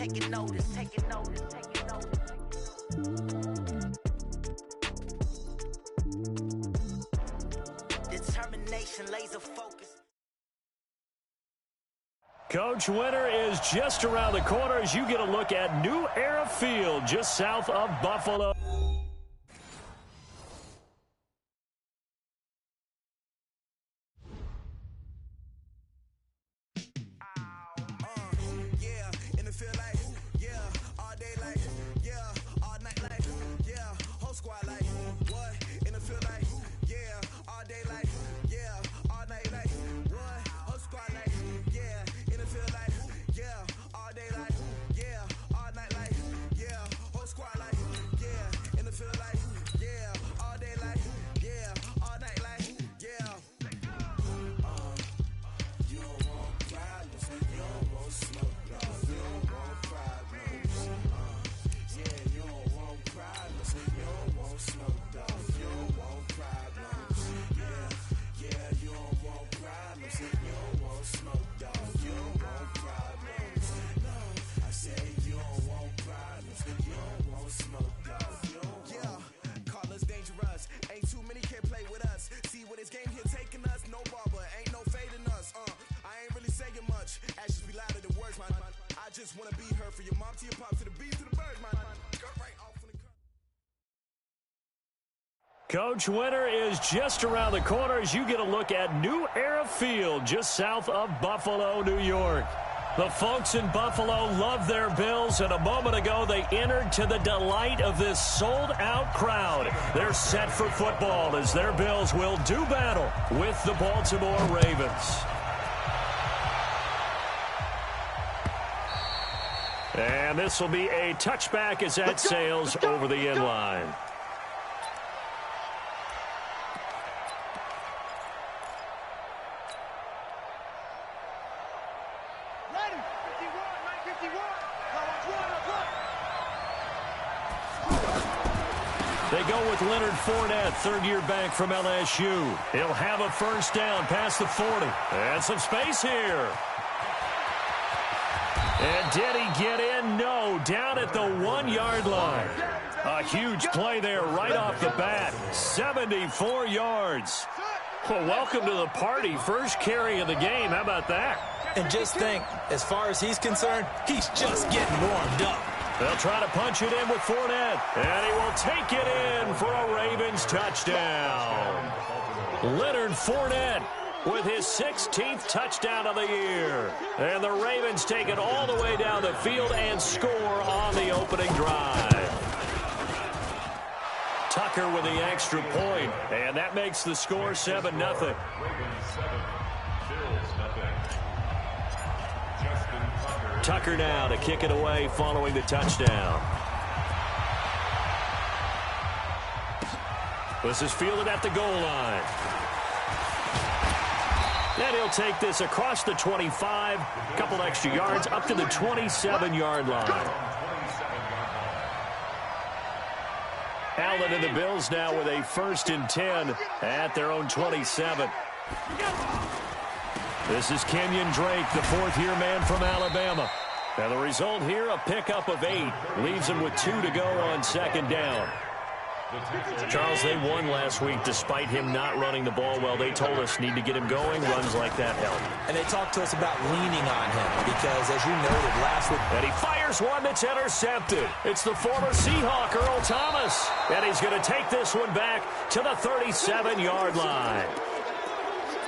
taking notice, taking notice, taking notice. Determination, laser focus. Coach, winter is just around the corner as you get a look at New Era Field just south of Buffalo. Coach, winter is just around the corner as you get a look at New Era Field just south of Buffalo, New York. The folks in Buffalo love their Bills, and a moment ago they entered to the delight of this sold-out crowd. They're set for football as their Bills will do battle with the Baltimore Ravens. And this will be a touchback as that sails over the end line. They go with Leonard Fournette, third-year back from LSU. He'll have a first down past the 40. And some space here. And did he get in? No, down at the 1-yard line. A huge play there right off the bat. 74 yards. Well, welcome to the party. First carry of the game. How about that? And just think, as far as he's concerned, he's just getting warmed up. They'll try to punch it in with Fournette. And he will take it in for a Ravens touchdown. Leonard Fournette with his 16th touchdown of the year. And the Ravens take it all the way down the field and score on the opening drive. Tucker with the extra point. And that makes the score 7-0. Tucker now to kick it away following the touchdown. This is fielded at the goal line. And he'll take this across the 25, a couple extra yards, up to the 27-yard line. Allen and the Bills now with a 1st and 10 at their own 27. This is Kenyon Drake, the 4th-year man from Alabama. And the result here, a pickup of 8. Leaves him with 2 to go on 2nd down. Charles, they won last week despite him not running the ball well. They told us need to get him going. Runs like that help. And they talked to us about leaning on him because, as you noted last week. And he fires one that's intercepted. It's the former Seahawk, Earl Thomas. And he's going to take this one back to the 37-yard line.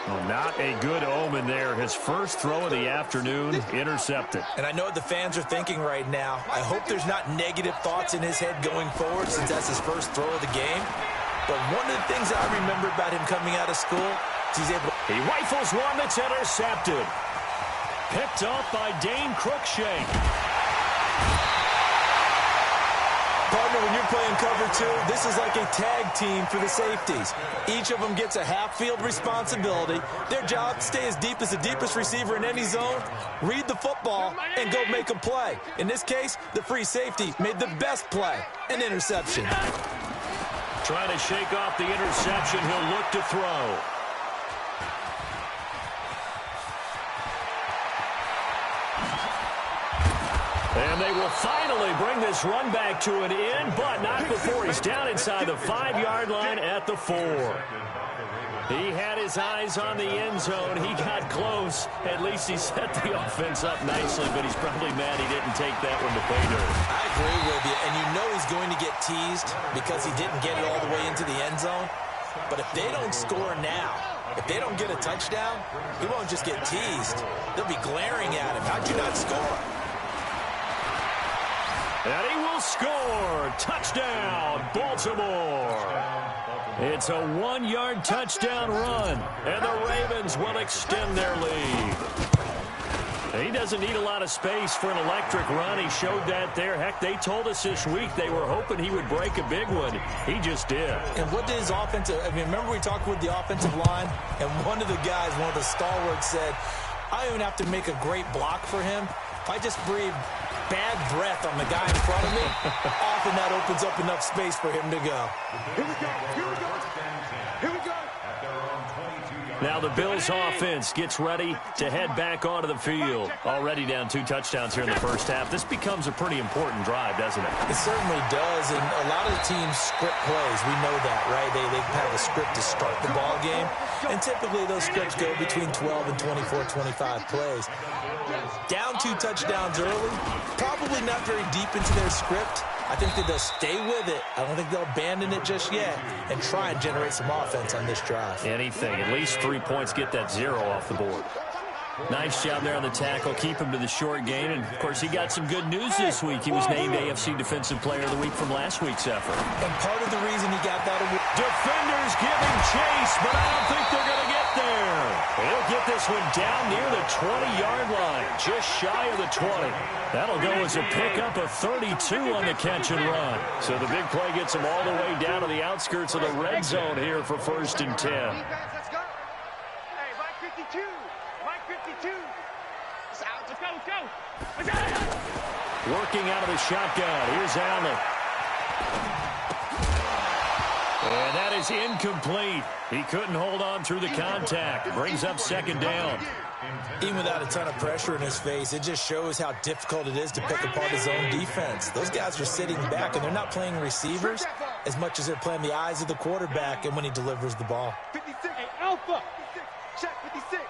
Well, not a good omen there. His first throw of the afternoon, intercepted. And I know what the fans are thinking right now. I hope there's not negative thoughts in his head going forward since that's his first throw of the game. But one of the things I remember about him coming out of school is he's able to... He rifles one that's intercepted. Picked off by Dane Cruikshank. Partner, when you're playing cover 2, this is like a tag team for the safeties. Each of them gets a half-field responsibility. Their job, stay as deep as the deepest receiver in any zone, read the football, and go make a play. In this case, the free safety made the best play, an interception. Trying to shake off the interception, he'll look to throw. And they will finally bring this run back to an end, but not before he's down inside the 5-yard line at the 4. He had his eyes on the end zone. He got close. At least he set the offense up nicely, but he's probably mad he didn't take that one to pay dirt. I agree with you, and you know he's going to get teased because he didn't get it all the way into the end zone. But if they don't score now, if they don't get a touchdown, he won't just get teased. They'll be glaring at him. How'd you not score? And he will score. Touchdown, Baltimore. It's a 1-yard touchdown run, and the Ravens will extend their lead. He doesn't need a lot of space for an electric run. He showed that there. Heck, they told us this week they were hoping he would break a big one. He just did. And what did his offensive, remember we talked with the offensive line, and one of the guys, one of the stalwarts said, I don't even have to make a great block for him. If I just breathe bad breath on the guy in front of me, often that opens up enough space for him to go. Here we go. Here we go. Here we go. Now the Bills offense gets ready to head back onto the field. Already down 2 touchdowns here in the first half. This becomes a pretty important drive, doesn't it? It certainly does, and a lot of the teams script plays. We know that, right? They have a script to start the ball game, and typically those scripts go between 12 and 24, 25 plays. Down 2 touchdowns early, probably not very deep into their script. I think that they'll stay with it. I don't think they'll abandon it just yet and try and generate some offense on this drive. Anything. At least 3 points, get that 0 off the board. Nice job there on the tackle. Keep him to the short gain. And, of course, he got some good news this week. He was named AFC Defensive Player of the Week from last week's effort. And part of the reason he got that award. Defenders giving chase, but I don't think they're going to get there. He'll get this one down near the 20-yard line, just shy of the 20. That'll go as a pickup of 32 on the catch and run. So the big play gets him all the way down to the outskirts of the red zone here for 1st and 10. Let's go. Hey, Mike 52. Mike 52. Let's go. Let's go. Working out of the shotgun. Here's Allen. And that is incomplete. He couldn't hold on through the contact. Brings up 2nd down. Even without a ton of pressure in his face, it just shows how difficult it is to pick apart his own defense. Those guys are sitting back, and they're not playing receivers as much as they're playing the eyes of the quarterback and when he delivers the ball. 56. Hey, Alpha. Check 56.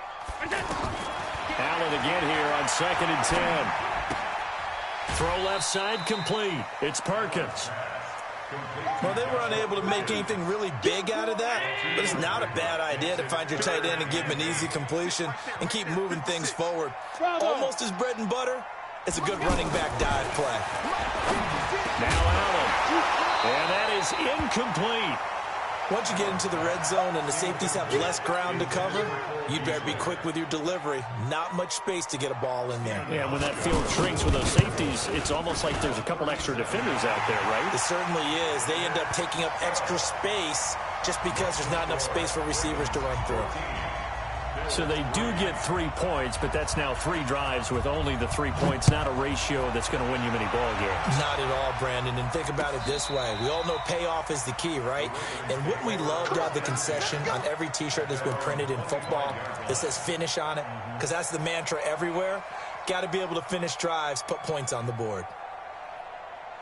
Allen again here on 2nd and 10. Throw left side complete. It's Perkins. Well, they were unable to make anything really big out of that, but it's not a bad idea to find your tight end and give him an easy completion and keep moving things forward. Almost his bread and butter. It's a good running back dive play. Now Allen. And that is incomplete. Once you get into the red zone and the safeties have less ground to cover, you'd better be quick with your delivery. Not much space to get a ball in there. Yeah, when that field shrinks with those safeties, it's almost like there's a couple extra defenders out there, right? It certainly is. They end up taking up extra space just because there's not enough space for receivers to run through. So they do get 3 points, but that's now 3 drives with only the 3 points, not a ratio that's going to win you many ball games. Not at all, Brandon. And think about it this way. We all know payoff is the key, right? And wouldn't we love to have the concession on every T-shirt that's been printed in football that says finish on it? Because that's the mantra everywhere. Got to be able to finish drives, put points on the board.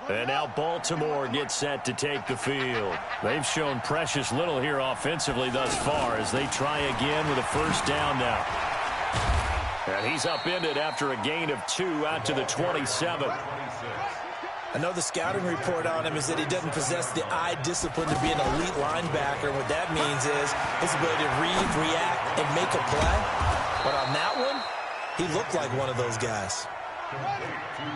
And now Baltimore gets set to take the field. They've shown precious little here offensively thus far as they try again with a 1st down now. And he's upended after a gain of 2 out to the 27. I know the scouting report on him is that he doesn't possess the eye discipline to be an elite linebacker. What that means is his ability to read, react, and make a play. But on that one, he looked like one of those guys.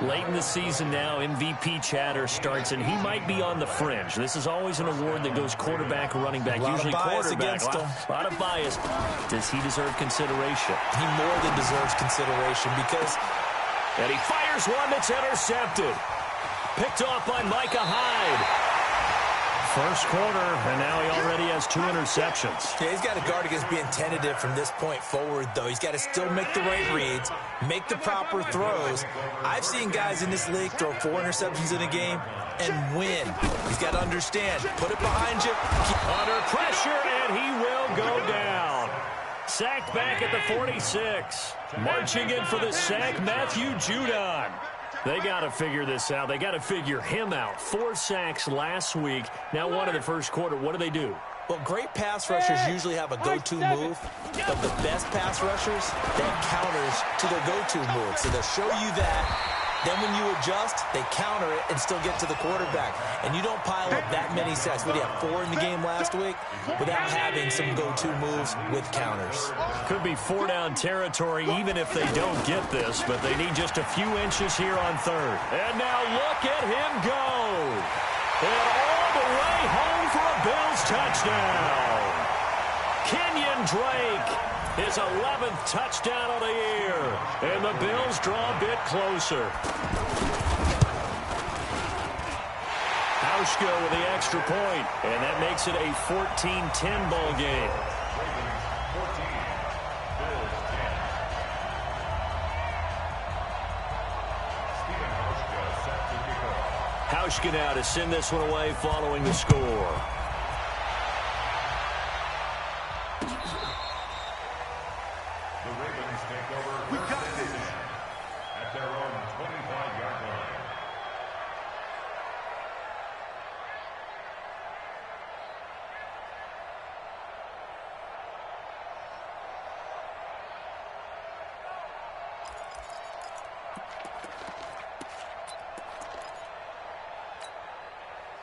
Late in the season now, MVP chatter starts, and he might be on the fringe. This is always an award that goes quarterback or running back, usually quarterback. A lot of bias. Does he deserve consideration? He more than deserves consideration because... And he fires one that's intercepted. Picked off by Micah Hyde. First quarter, and now he already has 2 interceptions. Yeah, he's got to guard against being tentative from this point forward, though. He's got to still make the right reads, make the proper throws. I've seen guys in this league throw 4 interceptions in a game and win. He's got to understand, put it behind you. Under pressure, and he will go down. Sacked back at the 46. Marching in for the sack, Matthew Judon. They got to figure this out. They got to figure him out. 4 sacks last week. Now one in the first quarter. What do? Well, great pass rushers usually have a go-to move, but the best pass rushers, they have counters to their go-to move. So they'll show you that. Then when you adjust, they counter it and still get to the quarterback. And you don't pile up that many sacks. We had 4 in the game last week without having some go-to moves with counters. Could be 4-down territory even if they don't get this, but they need just a few inches here on third. And now look at him go. And all the way home for a Bills touchdown. Kenyon Drake, his 11th touchdown of the year. And the Bills draw a bit closer. Hauschka with the extra point, and that makes it a 14-10 ball game. Hauschka now to send this one away following the score.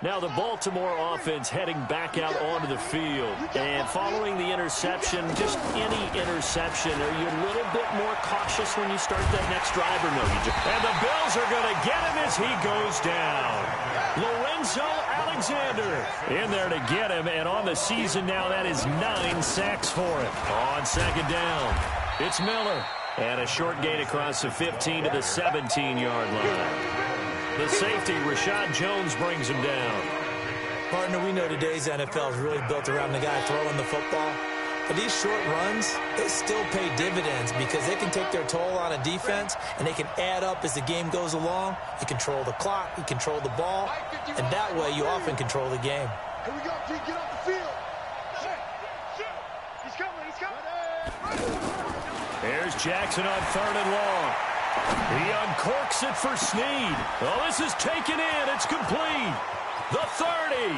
Now the Baltimore offense heading back out onto the field. And following the interception, just any interception, are you a little bit more cautious when you start that next drive or no? And the Bills are going to get him as he goes down. Lorenzo Alexander in there to get him. And on the season now, that is 9 sacks for him. On second down, it's Miller. And a short gain across the 15 to the 17-yard line. The safety, Rashad Jones, brings him down. Partner, we know today's NFL is really built around the guy throwing the football. But these short runs, they still pay dividends because they can take their toll on a defense, and they can add up as the game goes along. You control the clock, you control the ball, and that way you often control the game. Here we go, G, get off the field. Shoot. He's coming. There's Jackson on 3rd and long. He uncorks it for Snead. Oh, this is taken in. It's complete. The 30,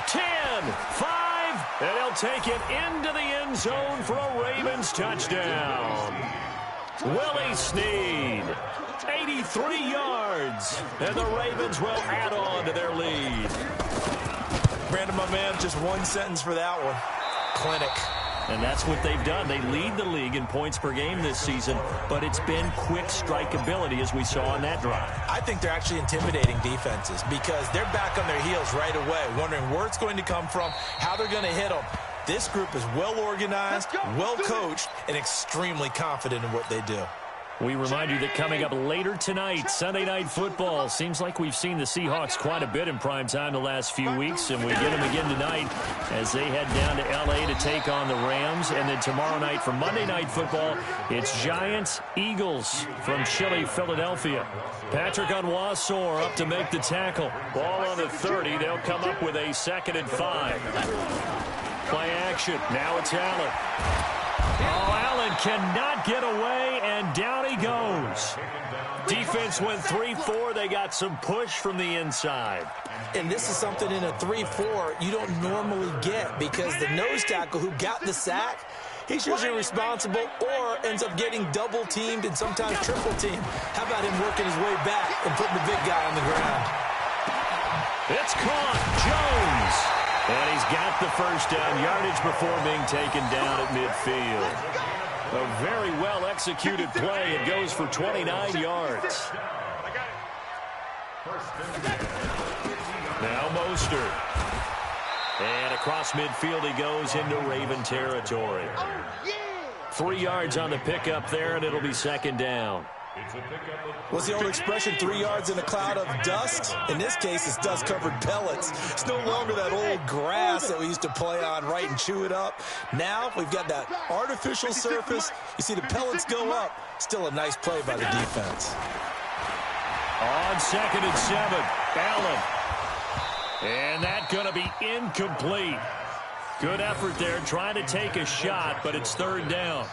10, 5, and he'll take it into the end zone for a Ravens touchdown. Willie Snead, 83 yards, and the Ravens will add on to their lead. Brandon, my man, just one sentence for that one. Clinic. And that's what they've done. They lead the league in points per game this season, but it's been quick strikeability as we saw on that drive. I think they're actually intimidating defenses because they're back on their heels right away, wondering where it's going to come from, how they're going to hit them. This group is well organized, well coached, and extremely confident in what they do. We remind you that coming up later tonight, Sunday Night Football. Seems like we've seen the Seahawks quite a bit in prime time the last few weeks, and we get them again tonight as they head down to L.A. to take on the Rams. And then tomorrow night for Monday Night Football, it's Giants-Eagles from chilly Philadelphia. Patrick Onwuasor up to make the tackle. Ball on the 30. They'll come up with a 2nd and 5. Play action. Now it's Allen. Oh, Allen cannot get away, and down he goes. Defense went 3-4. They got some push from the inside. And this is something in a 3-4 you don't normally get because the nose tackle who got the sack, he's usually responsible or ends up getting double-teamed and sometimes triple-teamed. How about him working his way back and putting the big guy on the ground? It's caught. Jones. And he's got the first down yardage before being taken down at midfield. A very well-executed play. It goes for 29 yards. Now Mostert. And across midfield he goes into Raven territory. 3 yards on the pickup there, and it'll be 2nd down. What's the old expression, 3 yards in a cloud of dust? In this case, it's dust-covered pellets. It's no longer that old grass that we used to play on, right, and chew it up. Now we've got that artificial surface. You see the pellets go up. Still a nice play by the defense. On 2nd and 7, Allen. And that's going to be incomplete. Good effort there, trying to take a shot, but it's 3rd down.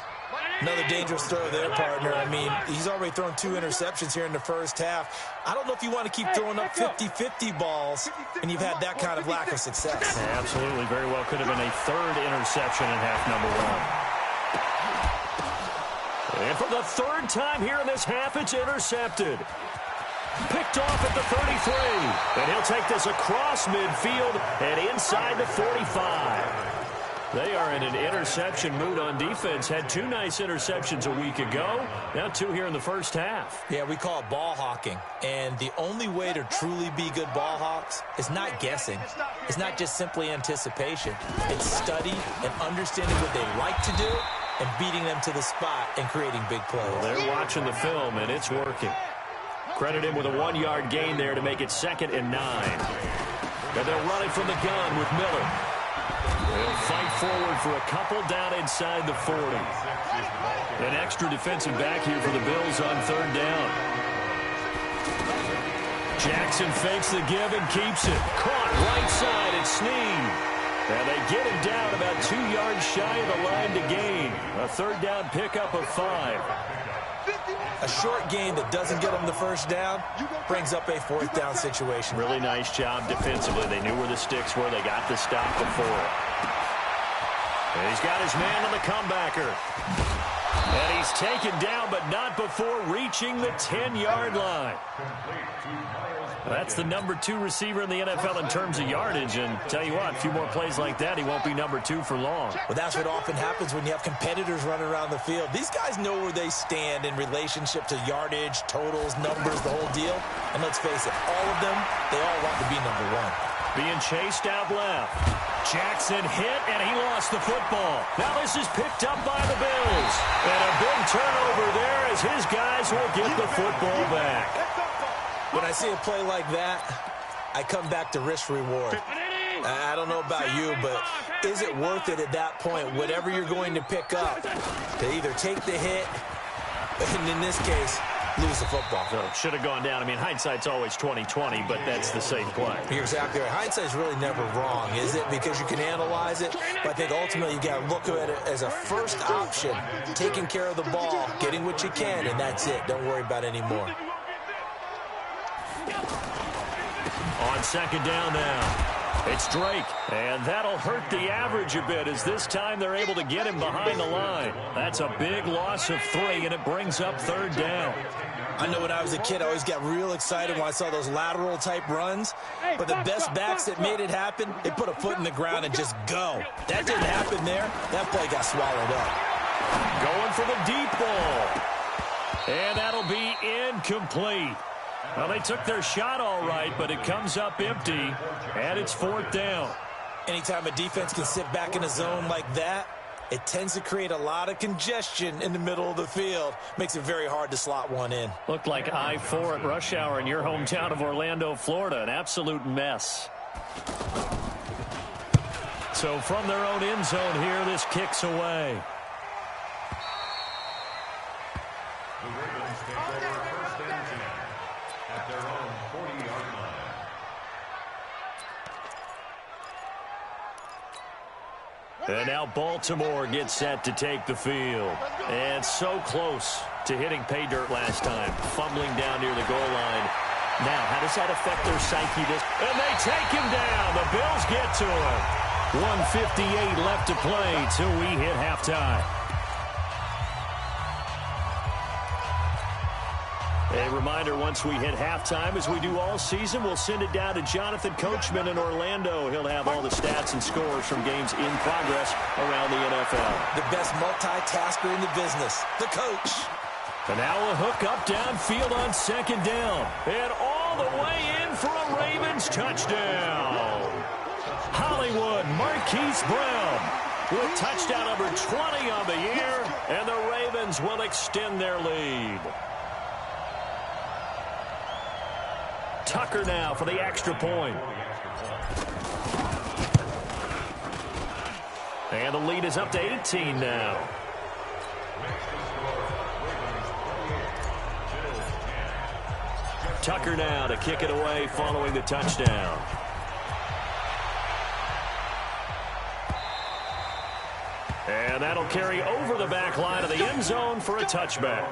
Another dangerous throw there, partner. I mean, he's already thrown 2 interceptions here in the first half. I don't know if you want to keep throwing up 50-50 balls when you've had that kind of lack of success. Yeah, absolutely. Very well could have been a 3rd interception in half number 1. And for the 3rd time here in this half, it's intercepted. Picked off at the 33. And he'll take this across midfield and inside the 45. They are in an interception mood on defense. Had 2 nice interceptions a week ago. Now 2 here in the first half. Yeah, we call it ball hawking. And the only way to truly be good ball hawks is not guessing. It's not just simply anticipation. It's study and understanding what they like to do and beating them to the spot and creating big plays. Well, they're watching the film, and it's working. Credit him with a 1-yard gain there to make it 2nd and 9. And they're running from the gun with Miller. They'll fight forward for a couple down inside the 40. An extra defensive back here for the Bills on 3rd down. Jackson fakes the give and keeps it. Caught right side at Snead. And they get him down about 2 yards shy of the line to gain. A 3rd down pickup of 5. A short gain that doesn't get them the first down brings up a 4th down situation. Really nice job defensively. They knew where the sticks were. They got the stop before it. And he's got his man on the comebacker. And he's taken down, but not before reaching the 10-yard line. That's the number 2 receiver in the NFL in terms of yardage. And tell you what, a few more plays like that, he won't be number 2 for long. Well, that's what often happens when you have competitors running around the field. These guys know where they stand in relationship to yardage, totals, numbers, the whole deal. And let's face it, all of them, they all want to be number 1. Being chased out left. Jackson hit, and he lost the football. Now this is picked up by the Bills. And a big turnover there as his guys will get the football back. When I see a play like that, I come back to risk reward. I don't know about you, but is it worth it at that point, whatever you're going to pick up, to either take the hit, and in this case, lose the football? So should have gone down. I mean, hindsight's always 20/20, but that's the safe play. You're exactly right. Hindsight's really never wrong, is it? Because you can analyze it, but I think ultimately you got to look at it as a first option, taking care of the ball, getting what you can, and that's it. Don't worry about any more. On 2nd down now, it's Drake, and that'll hurt the average a bit as this time they're able to get him behind the line. That's a big loss of 3, and it brings up 3rd down. I know when I was a kid, I always got real excited when I saw those lateral-type runs, but the best backs that made it happen, they put a foot in the ground and just go. That didn't happen there. That play got swallowed up. Going for the deep ball, and that'll be incomplete. Well, they took their shot all right, but it comes up empty, and it's 4th down. Anytime a defense can sit back in a zone like that, it tends to create a lot of congestion in the middle of the field. Makes it very hard to slot one in. Looked like I-4 at rush hour in your hometown of Orlando, Florida. An absolute mess. So from their own end zone here, this kicks away. And now Baltimore gets set to take the field. And so close to hitting pay dirt last time. Fumbling down near the goal line. Now, how does that affect their psyche? And they take him down. The Bills get to him. 1:58 left to play till we hit halftime. A reminder, once we hit halftime, as we do all season, we'll send it down to Jonathan Coachman in Orlando. He'll have all the stats and scores from games in progress around the NFL. The best multitasker in the business, the coach. And now a hook up downfield on 2nd down. And all the way in for a Ravens touchdown. Hollywood Marquise Brown with touchdown number 20 on the year, and the Ravens will extend their lead. Tucker now for the extra point. And the lead is up to 18 now. Tucker now to kick it away following the touchdown. And And that'll carry over the back line of the end zone for a touchback.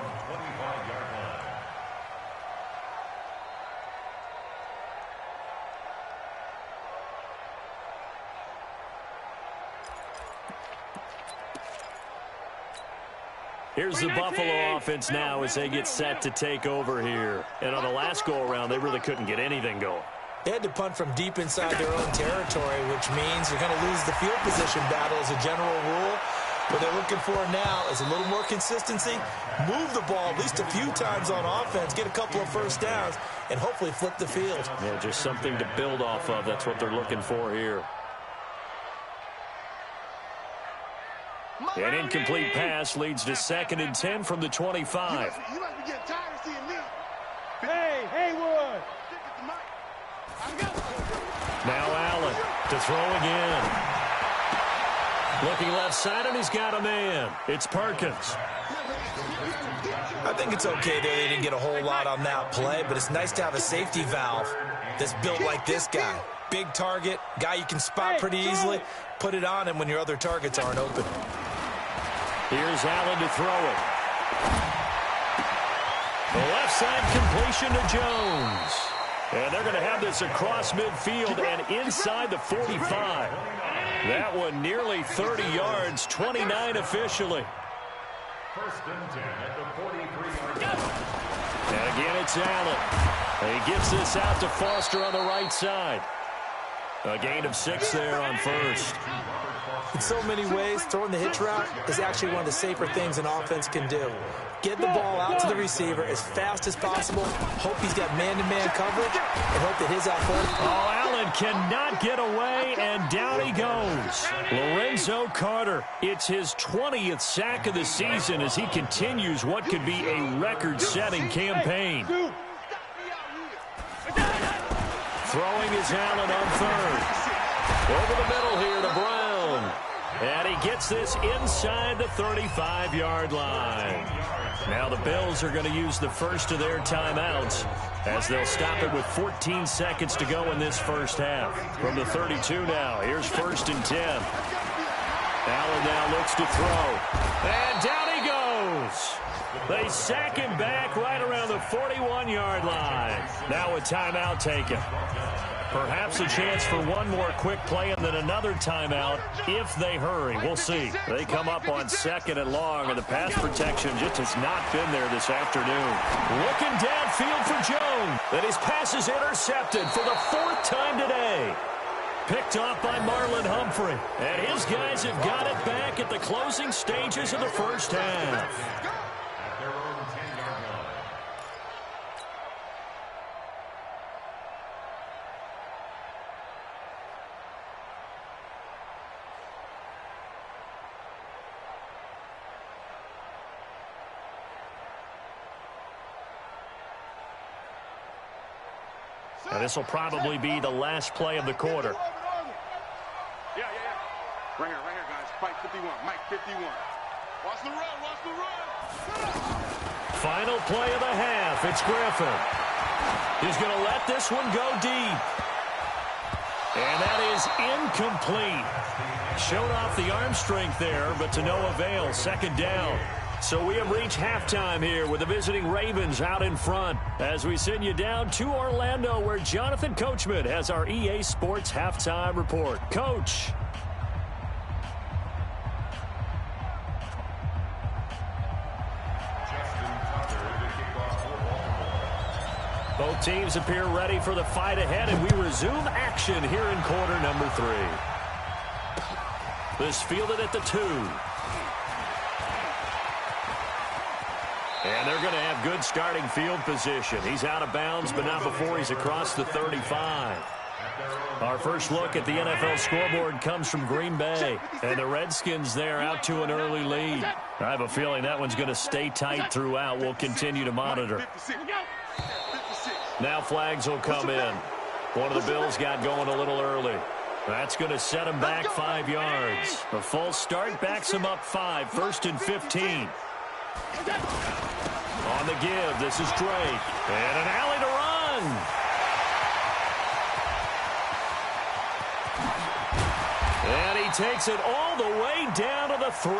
Here's the Buffalo offense now as they get set to take over here. And on the last go-around, they really couldn't get anything going. They had to punt from deep inside their own territory, which means you're going to lose the field position battle as a general rule. What they're looking for now is a little more consistency, move the ball at least a few times on offense, get a couple of first downs, and hopefully flip the field. Yeah, just something to build off of. That's what they're looking for here. An incomplete pass leads to 2nd and 10 from the 25. You must be getting tired of seeing me. Hey, Haywood. Now Allen to throw again. Looking left side, and he's got a man. It's Perkins. I think it's okay there. They didn't get a whole lot on that play, but it's nice to have a safety valve that's built like this guy. Big target, guy you can spot pretty easily. Put it on him when your other targets aren't open. Here's Allen to throw it. The left side completion to Jones. And they're going to have this across midfield and inside the 45. That one nearly 30 yards, 29 officially. First and 10 at the 43-yard line. And again, it's Allen. He gives this out to Foster on the right side. A gain of 6 there on first. In so many ways, throwing the hitch route is actually one of the safer things an offense can do. Get the ball out to the receiver as fast as possible, hope he's got man-to-man coverage, and hope that his athletic... Oh, Allen cannot get away, and down he goes. Lorenzo Carter, it's his 20th sack of the season as he continues what could be a record-setting campaign. Throwing is Allen on third. Over the middle here to Brown. And he gets this inside the 35-yard line. Now the Bills are going to use the first of their timeouts as they'll stop it with 14 seconds to go in this first half. From the 32 now, here's 1st and 10. Allen now looks to throw. And down he goes. They sack him back right around the 41-yard line. Now a timeout taken. Perhaps a chance for one more quick play and then another timeout if they hurry. We'll see. They come up on 2nd and long, and the pass protection just has not been there this afternoon. Looking downfield for Jones. And his pass is intercepted for the 4th time today. Picked off by Marlon Humphrey. And his guys have got it back at the closing stages of the first half. And this will probably be the last play of the quarter. Yeah. Right here, guys. Mike 51. Mike 51. Watch the run. Final play of the half. It's Griffin. He's going to let this one go deep. And that is incomplete. Showed off the arm strength there, but to no avail. 2nd down. So we have reached halftime here with the visiting Ravens out in front as we send you down to Orlando where Jonathan Coachman has our EA Sports halftime report. Coach. Both teams appear ready for the fight ahead, and we resume action here in quarter number 3. This fielded at the 2. And they're going to have good starting field position. He's out of bounds, but not before he's across the 35. Our first look at the NFL scoreboard comes from Green Bay. And the Redskins there out to an early lead. I have a feeling that one's going to stay tight throughout. We'll continue to monitor. Now flags will come in. One of the Bills got going a little early. That's going to set him back 5 yards. A false start backs him up 5. 1st and 15. On the give, this is Drake. And an alley to run. And he takes it all the way down to the 3.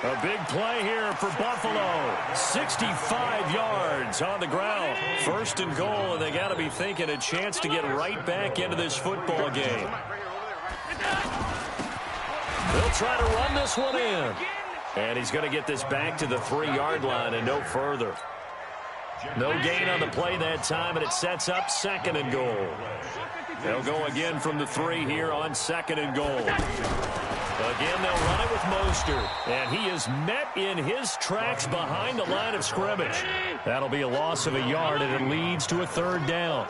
A big play here for Buffalo. 65 yards on the ground. First and goal, and they got to be thinking a chance to get right back into this football game. They'll try to run this one in. And he's going to get this back to the 3-yard line and no further. No gain on the play that time, and it sets up 2nd and goal. They'll go again from the 3 here on 2nd and goal. Again, they'll run it with Mostert, and he is met in his tracks behind the line of scrimmage. That'll be a loss of a yard, and it leads to a 3rd down.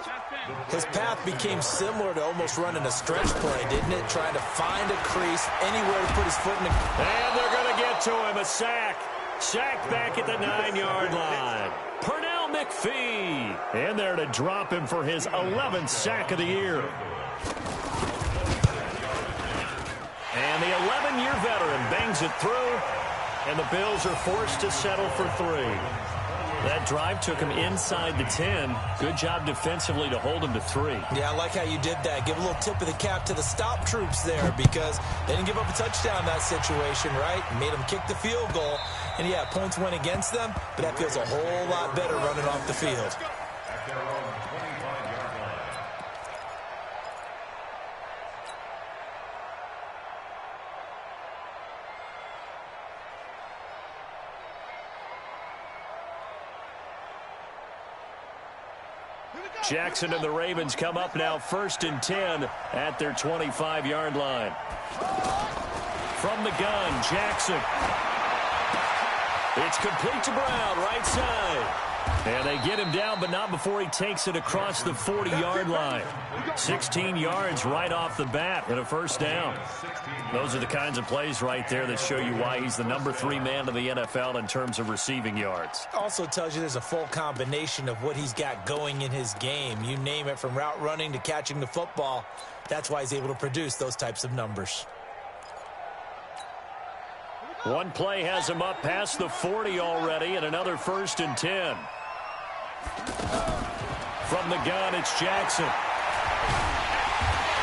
His path became similar to almost running a stretch play, didn't it? Trying to find a crease, anywhere to put his foot in the... And they're going to get to him, a sack. Sack back at the 9-yard line. Pernell McPhee in there to drop him for his 11th sack of the year. And the 11-year veteran bangs it through, and the Bills are forced to settle for 3. That drive took him inside the 10. Good job defensively to hold him to 3. Yeah, I like how you did that. Give a little tip of the cap to the stop troops there because they didn't give up a touchdown in that situation, right? Made them kick the field goal. And, yeah, points went against them, but that feels a whole lot better running off the field. Jackson and the Ravens come up now 1st and 10 at their 25-yard line. From the gun, Jackson. It's complete to Brown, right side. And they get him down, but not before he takes it across the 40-yard line. 16 yards right off the bat and a 1st down. Those are the kinds of plays right there that show you why he's the number 3 man in the NFL in terms of receiving yards. Also tells you there's a full combination of what he's got going in his game. You name it, from route running to catching the football. That's why he's able to produce those types of numbers. One play has him up past the 40 already, and another 1st and 10. From the gun, it's Jackson.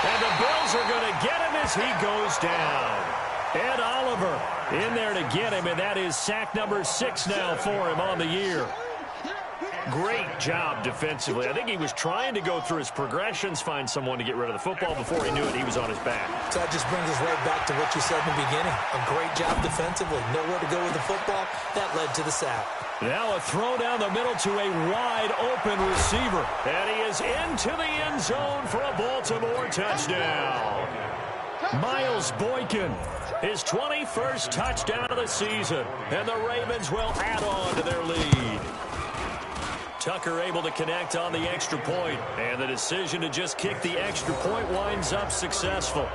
And the Bills are going to get him as he goes down. Ed Oliver in there to get him, and that is sack number 6 now for him on the year. Great job defensively. I think he was trying to go through his progressions, find someone to get rid of the football. Before he knew it, he was on his back. So that just brings us right back to what you said in the beginning. A great job defensively. Nowhere to go with the football. That led to the sack. Now a throw down the middle to a wide-open receiver. And he is into the end zone for a Baltimore touchdown. Miles Boykin, his 21st touchdown of the season. And the Ravens will add on to their lead. Tucker able to connect on the extra point, and the decision to just kick the extra point winds up successful.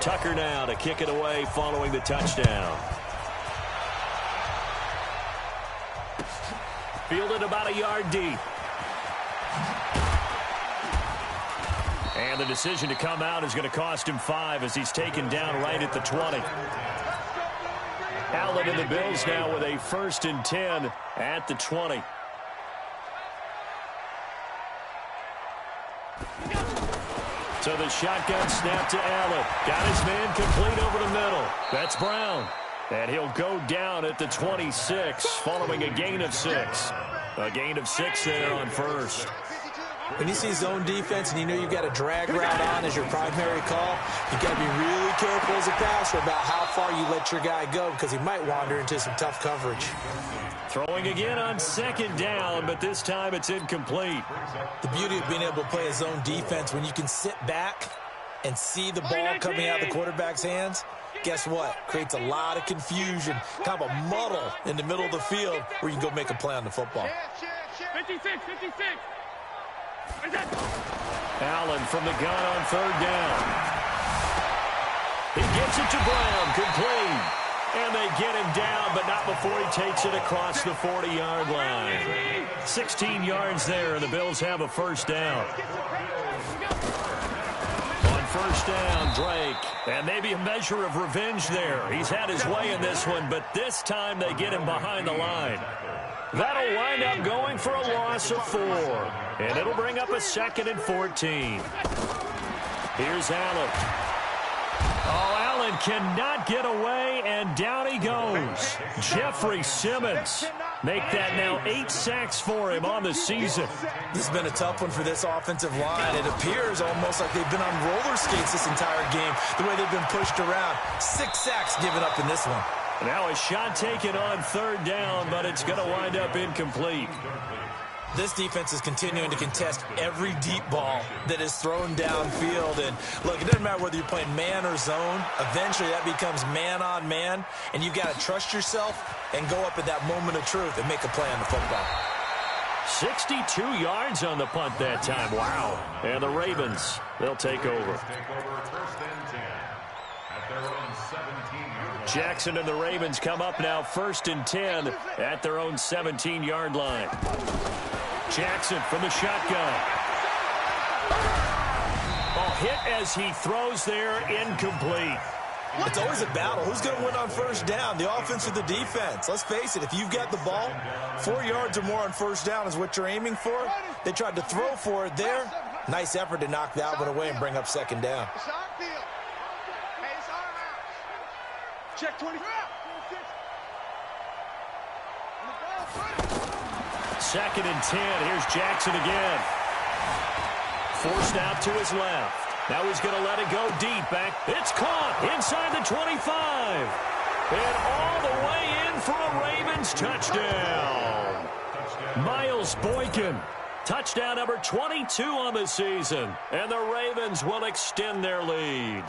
Tucker now to kick it away following the touchdown. Fielded about a yard deep. And the decision to come out is going to cost him 5 as he's taken down right at the 20. Allen and the Bills now with a 1st and 10 at the 20. So the shotgun snap to Allen. Got his man complete over the middle. That's Brown. And he'll go down at the 26 following a gain of 6. A gain of 6 there on 1st. When you see zone defense and you know you've got a drag route on as your primary call, you've got to be really careful as a passer about how far you let your guy go because he might wander into some tough coverage. Throwing again on 2nd down, but this time it's incomplete. The beauty of being able to play a zone defense when you can sit back and see the ball coming out of the quarterback's hands, guess what? Creates a lot of confusion, kind of a muddle in the middle of the field where you can go make a play on the football. 56. Allen from the gun on 3rd down. He gets it to Brown, complete. And they get him down, but not before he takes it across the 40-yard line. 16 yards there, and the Bills have a 1st down. On first down, Drake. And maybe a measure of revenge there. He's had his way in this one, but this time they get him behind the line. That'll wind up going for a loss of 4. And it'll bring up a 2nd and 14. Here's Allen. Oh, Allen cannot get away, and down he goes. Jeffrey Simmons. Make that now 8 sacks for him on the season. This has been a tough one for this offensive line. It appears almost like they've been on roller skates this entire game, the way they've been pushed around. 6 sacks given up in this one. Now a shot taken on 3rd down, but it's going to wind up incomplete. This defense is continuing to contest every deep ball that is thrown downfield. And, look, it doesn't matter whether you're playing man or zone. Eventually that becomes man on man, and you've got to trust yourself and go up at that moment of truth and make a play on the football. 62 yards on the punt that time. Wow. And the Ravens, they'll take over. Jackson and the Ravens come up now 1st and 10 at their own 17-yard line. Jackson from the shotgun. Oh, hit as he throws there, incomplete. It's always a battle. Who's going to win on 1st down, the offense or the defense? Let's face it, if you've got the ball, 4 yards or more on 1st down is what you're aiming for. They tried to throw for it there. Nice effort to knock that one away and bring up 2nd down. Check 20. 2nd and 10. Here's Jackson again. Forced out to his left. Now he's going to let it go deep back. It's caught inside the 25. And all the way in for a Ravens touchdown. Miles Boykin. Touchdown number 22 on the season. And the Ravens will extend their lead.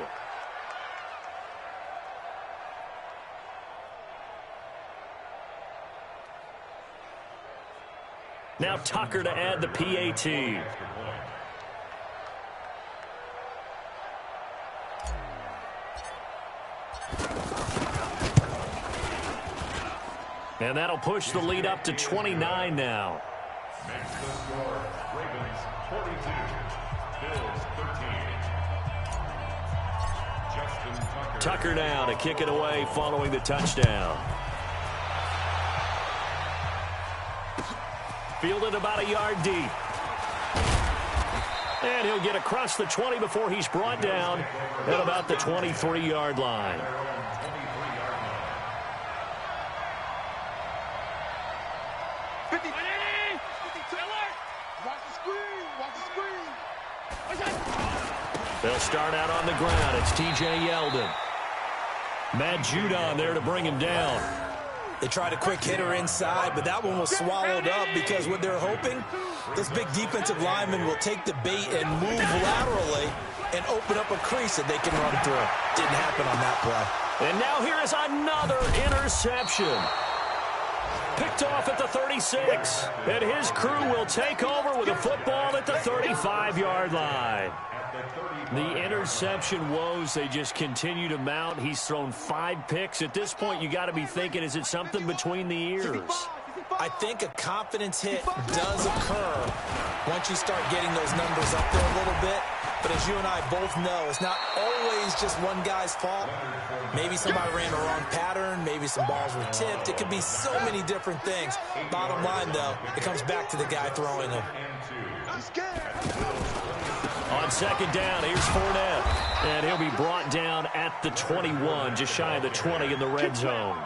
Now Tucker to add the PAT. And that'll push the lead up to 29 now. Ravens 42, Bills 13. Tucker now to kick it away following the touchdown. Fielded about a yard deep. And he'll get across the 20 before he's brought down at about the 23-yard line. They'll start out on the ground. It's T.J. Yeldon. Matt Judon there to bring him down. They tried a quick hitter inside, but that one was swallowed up because what they're hoping, this big defensive lineman will take the bait and move laterally and open up a crease that they can run through. Didn't happen on that play. And now here is another interception. Picked off at the 36. And his crew will take over with a football at the 35-yard line. The interception woes, they just continue to mount. He's thrown 5 picks. At this point, you got to be thinking, is it something between the ears? I think a confidence hit does occur once you start getting those numbers up there a little bit. But as you and I both know, it's not always just one guy's fault. Maybe somebody ran the wrong pattern. Maybe some balls were tipped. It could be so many different things. Bottom line, though, it comes back to the guy throwing them. On 2nd down, here's Fournette. And he'll be brought down at the 21, just shy of the 20 in the red zone.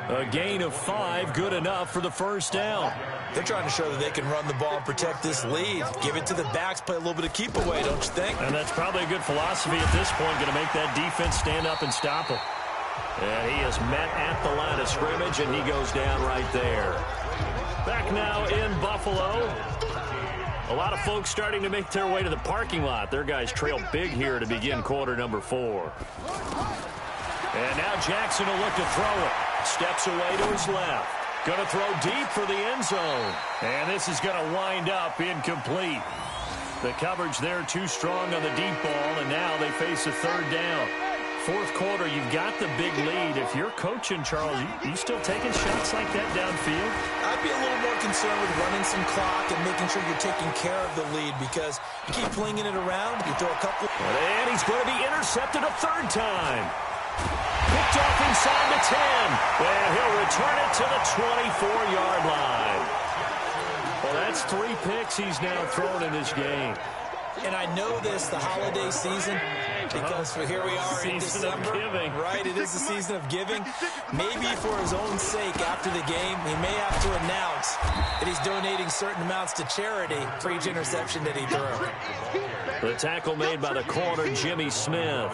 A gain of 5, good enough for the 1st down. They're trying to show that they can run the ball and protect this lead. Give it to the backs, play a little bit of keep away, don't you think? And that's probably a good philosophy at this point, going to make that defense stand up and stop him. And he is met at the line of scrimmage, and he goes down right there. Back now in Buffalo. A lot of folks starting to make their way to the parking lot. Their guys trail big here to begin quarter number 4. And now Jackson will look to throw it. Steps away to his left. Going to throw deep for the end zone. And this is going to wind up incomplete. The coverage there too strong on the deep ball, and now they face a 3rd down. Fourth quarter, you've got the big lead. If you're coaching, Charles, you still taking shots like that downfield? I'd be a little more concerned with running some clock and making sure you're taking care of the lead, because you keep flinging it around, you throw a couple. And he's going to be intercepted a third time. Picked off inside the 10. And he'll return it to the 24-yard line. Well, that's 3 picks he's now thrown in this game. And I know this, the holiday season, because here we are in December. Season of giving. Right, it is the season of giving. Maybe for his own sake, after the game, he may have to announce that he's donating certain amounts to charity for each interception that he threw. The tackle made by the corner, Jimmy Smith.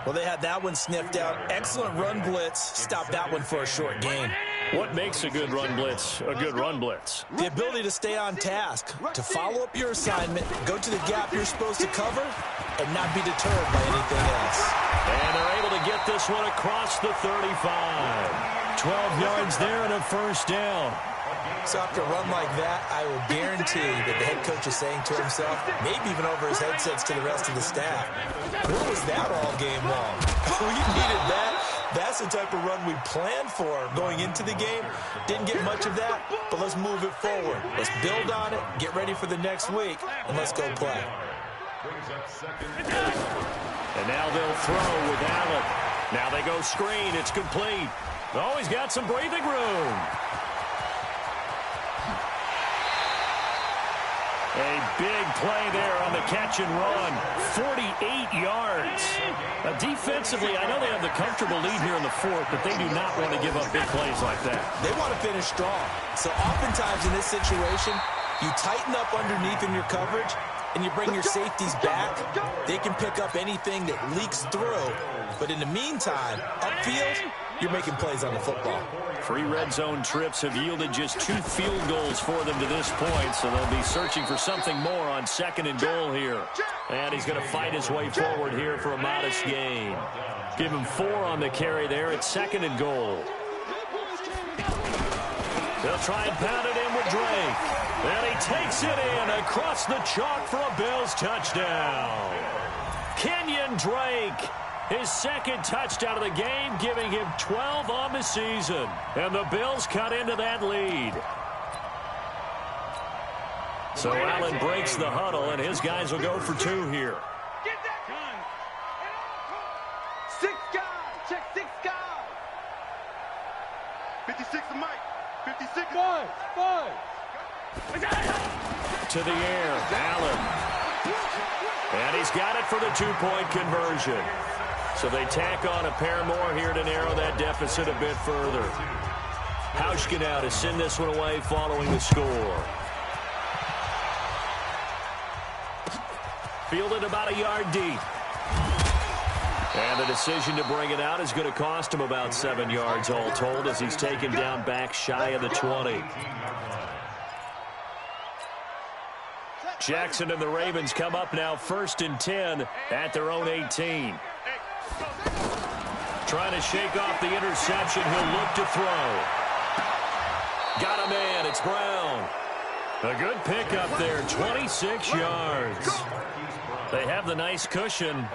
Well, they had that one sniffed out. Excellent run blitz. Stopped that one for a short gain. What makes a good run blitz a good run blitz? The ability to stay on task, to follow up your assignment, go to the gap you're supposed to cover, and not be deterred by anything else. And they're able to get this one across the 35. 12 yards there and a first down. So after a run like that, I will guarantee that the head coach is saying to himself, maybe even over his headsets to the rest of the staff, where was that all game long? We needed that. That's the type of run we planned for going into the game. Didn't get much of that, but let's move it forward. Let's build on it, get ready for the next week, and let's go play. And now they'll throw with Allen. Now they go screen. It's complete. Oh, he's got some breathing room. A big play there on the catch and run. 48 yards. Defensively, I know they have the comfortable lead here in the fourth, but they do not want to give up big plays like that. They want to finish strong. So oftentimes in this situation, you tighten up underneath in your coverage, and you bring your safeties back. They can pick up anything that leaks through. But in the meantime, upfield, you're making plays on the football. 3 red zone trips have yielded just 2 field goals for them to this point, so they'll be searching for something more on 2nd and goal here. And he's going to fight his way forward here for a modest gain. Give him 4 on the carry there at 2nd and goal. They'll try and pound it in with Drake. And he takes it in across the chalk for a Bills touchdown. Kenyon Drake, his 2nd touchdown of the game, giving him 12 on the season. And the Bills cut into that lead. So Allen breaks the huddle, and his guys will go for 2 here. Get that gun. 6 guys. Check 6 guys. 56 to Mike. 56. 5. To the air, Allen. And he's got it for the 2-point conversion. So they tack on a pair more here to narrow that deficit a bit further. Hauschka now to send this one away following the score. Fielded about a yard deep. And the decision to bring it out is going to cost him about 7 yards all told, as he's taken down back shy of the 20. Jackson and the Ravens come up now 1st and 10 at their own 18. Trying to shake off the interception. He'll look to throw. Got a man. It's Brown. A good pickup there. 26 yards. They have the nice cushion.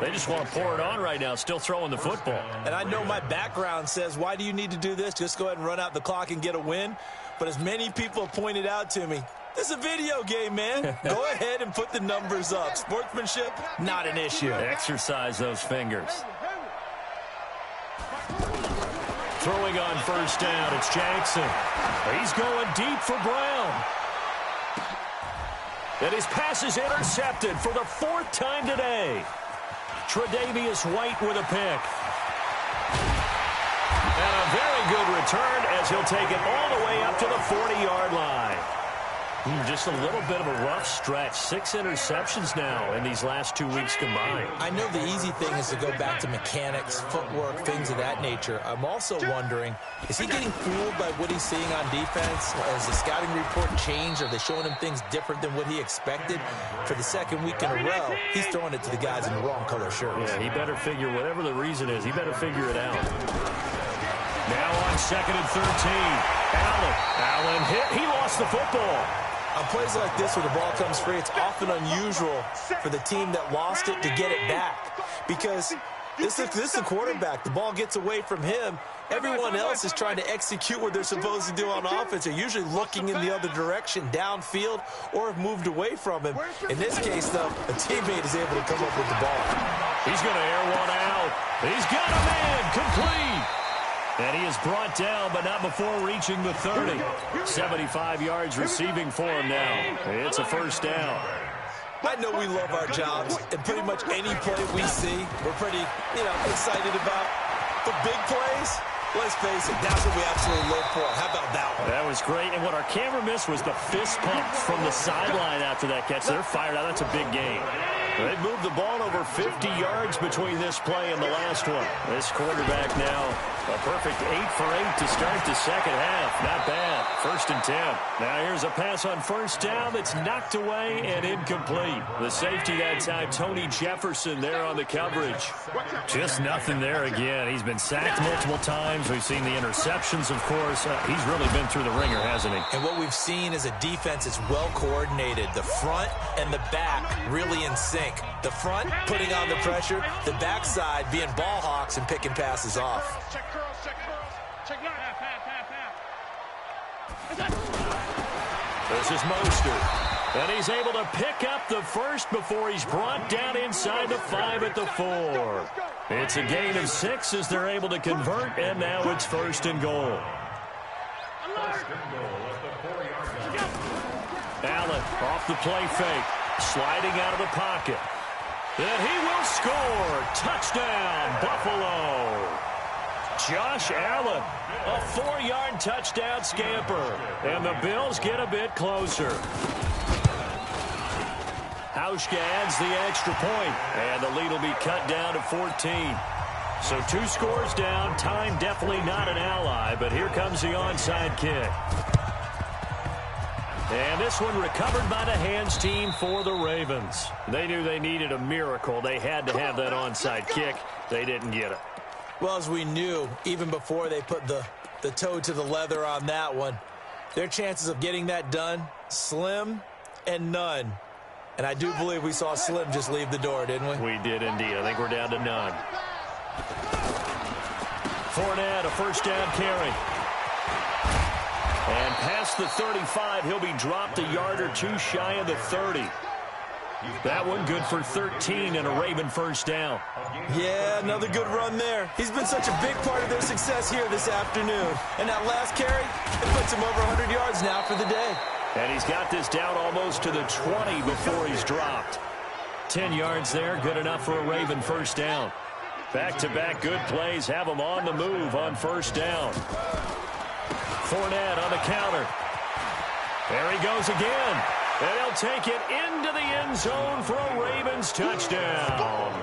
They just want to pour it on right now, still throwing the football. And I know my background says, why do you need to do this? Just go ahead and run out the clock and get a win. But as many people have pointed out to me, this is a video game, man. Go ahead and put the numbers up. Sportsmanship, not an issue. Exercise those fingers. Throwing on 1st down, it's Jackson. He's going deep for Brown. And his pass is intercepted for the 4th time today. Tre'Davious White with a pick. And a very good return as he'll take it all the way up to the 40-yard line. Just a little bit of a rough stretch. 6 interceptions now in these last 2 weeks combined. I know the easy thing is to go back to mechanics, footwork, things of that nature. I'm also wondering, is he getting fooled by what he's seeing on defense? Has the scouting report changed? Are they showing him things different than what he expected? For the 2nd week in a row, he's throwing it to the guys in the wrong color shirts. Yeah, he better figure, whatever the reason is, he better figure it out. Now on 2nd and 13. Allen hit. He lost the football. On plays like this where the ball comes free, it's often unusual for the team that lost it to get it back, because This is the quarterback. The ball gets away from him. Everyone else is trying to execute what they're supposed to do on offense. They're usually looking in the other direction, downfield, or have moved away from him. In this case, though, a teammate is able to come up with the ball. He's going to air one out. He's got a man complete. And he is brought down, but not before reaching the 30. 75 yards receiving for him now. It's a first down. I know we love our jobs, and pretty much any play we see, we're pretty, excited about. The big plays, let's face it, that's what we absolutely live for. How about that one? That was great, and what our camera missed was the fist pump from the sideline after that catch. They're fired out. That's a big game. They moved the ball over 50 yards between this play and the last one. This quarterback now, a perfect 8 for 8 to start the second half. Not bad. 1st and 10. Now here's a pass on first down that's knocked away and incomplete. The safety that time, Tony Jefferson, there on the coverage. Just nothing there again. He's been sacked multiple times. We've seen the interceptions, of course. He's really been through the ringer, hasn't he? And what we've seen is a defense that's well coordinated. The front and the back really in sync. The front putting on the pressure, the backside being ball hawks and picking passes off. This is Mostert. And he's able to pick up the first before he's brought down inside the 5 at the 4. It's a gain of 6 as they're able to convert, and now it's 1st and goal. Allen off the play fake. Sliding out of the pocket. And he will score. Touchdown, Buffalo. Josh Allen, a 4-yard touchdown scamper. And the Bills get a bit closer. Hauschka adds the extra point, and the lead will be cut down to 14. So 2 scores down. Time definitely not an ally, but here comes the onside kick. And this one recovered by the hands team for the Ravens. They knew they needed a miracle. They had to have that onside kick. They didn't get it. Well, as we knew, even before they put the toe to the leather on that one, their chances of getting that done, slim and none. And I do believe we saw Slim just leave the door, didn't we? We did indeed. I think we're down to none. Fournette, a first down carry. And past the 35, he'll be dropped a yard or 2 shy of the 30. That one good for 13 and a Raven first down. Yeah, another good run there. He's been such a big part of their success here this afternoon. And that last carry, it puts him over 100 yards now for the day. And he's got this down almost to the 20 before he's dropped. 10 yards there, good enough for a Raven first down. Back-to-back good plays have him on the move on first down. Fournette on the counter. There he goes again. And he'll take it into the end zone for a Ravens touchdown.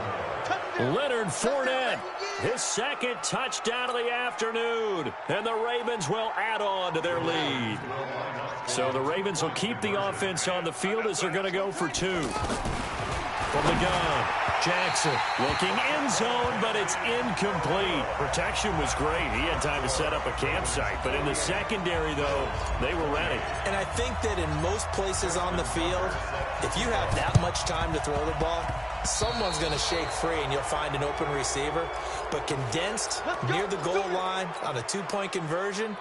Leonard Fournette, his 2nd touchdown of the afternoon. And the Ravens will add on to their lead. So the Ravens will keep the offense on the field as they're going to go for 2. From the gun, Jackson looking end zone, but it's incomplete. Protection was great. He had time to set up a campsite. But in the secondary, though, they were ready. And I think that in most places on the field, if you have that much time to throw the ball, someone's going to shake free and you'll find an open receiver. But condensed near the goal line on a 2-point conversion,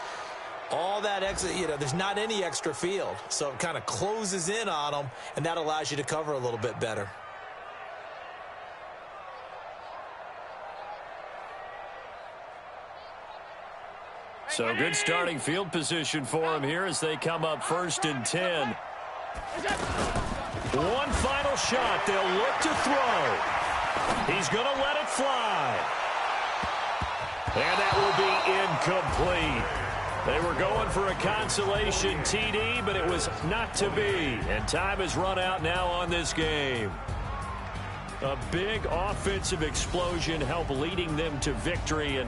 all that extra, there's not any extra field. So it kind of closes in on them, and that allows you to cover a little bit better. So good starting field position for him here as they come up 1st and 10. One final shot. They'll look to throw. He's going to let it fly. And that will be incomplete. They were going for a consolation TD, but it was not to be. And time has run out now on this game. A big offensive explosion helped leading them to victory. And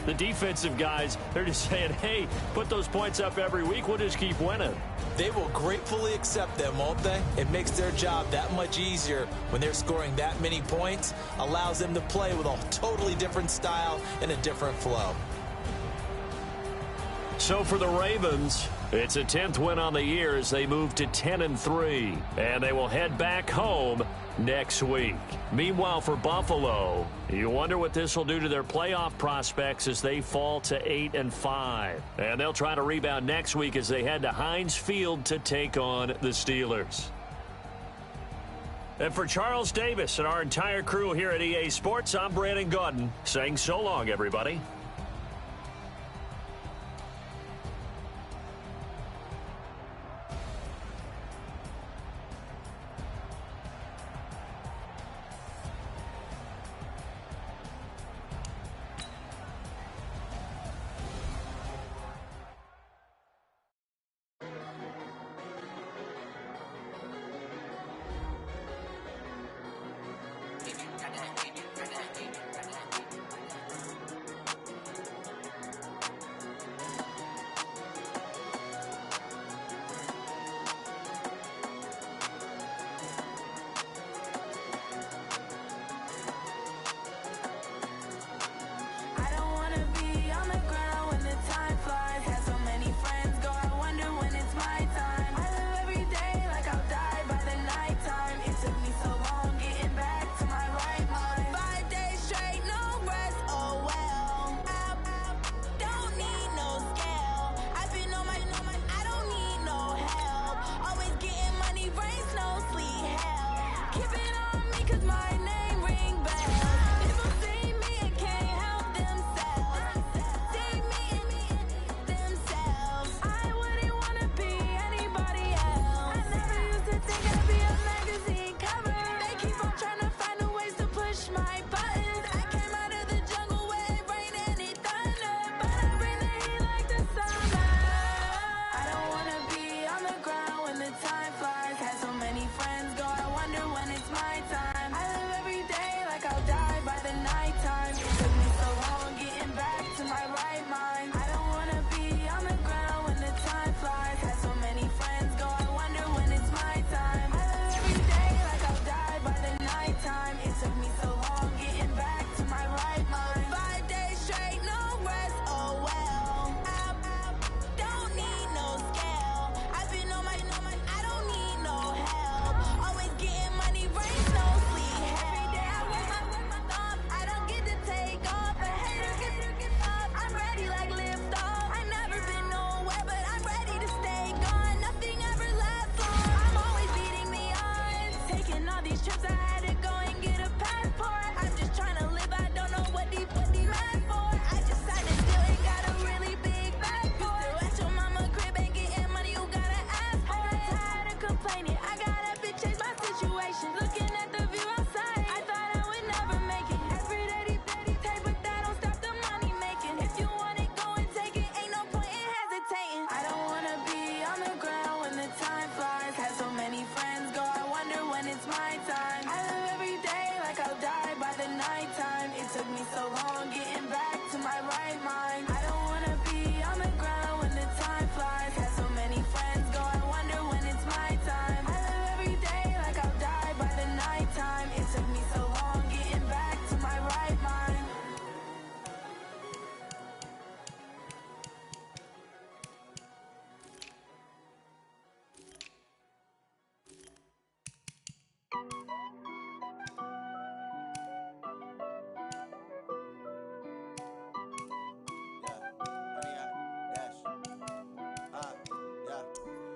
the defensive guys, they're just saying, hey, put those points up every week. We'll just keep winning. They will gratefully accept them, won't they? It makes their job that much easier when they're scoring that many points. Allows them to play with a totally different style and a different flow. So for the Ravens, it's a 10th win on the year as they move to 10-3. And they will head back home next week. Meanwhile, for Buffalo, you wonder what this will do to their playoff prospects as they fall to 8-5. And they'll try to rebound next week as they head to Heinz Field to take on the Steelers. And for Charles Davis and our entire crew here at EA Sports, I'm Brandon Gaudin saying so long, everybody.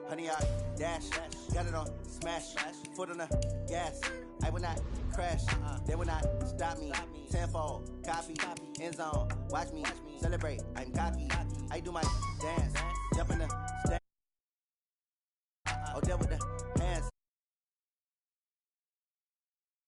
Honey, I dash, got it on smash, foot on the gas. I will not crash, they will not stop me. Tenfold, copy, end zone, watch me celebrate. I'm cocky, I do my dance, jump in the stand.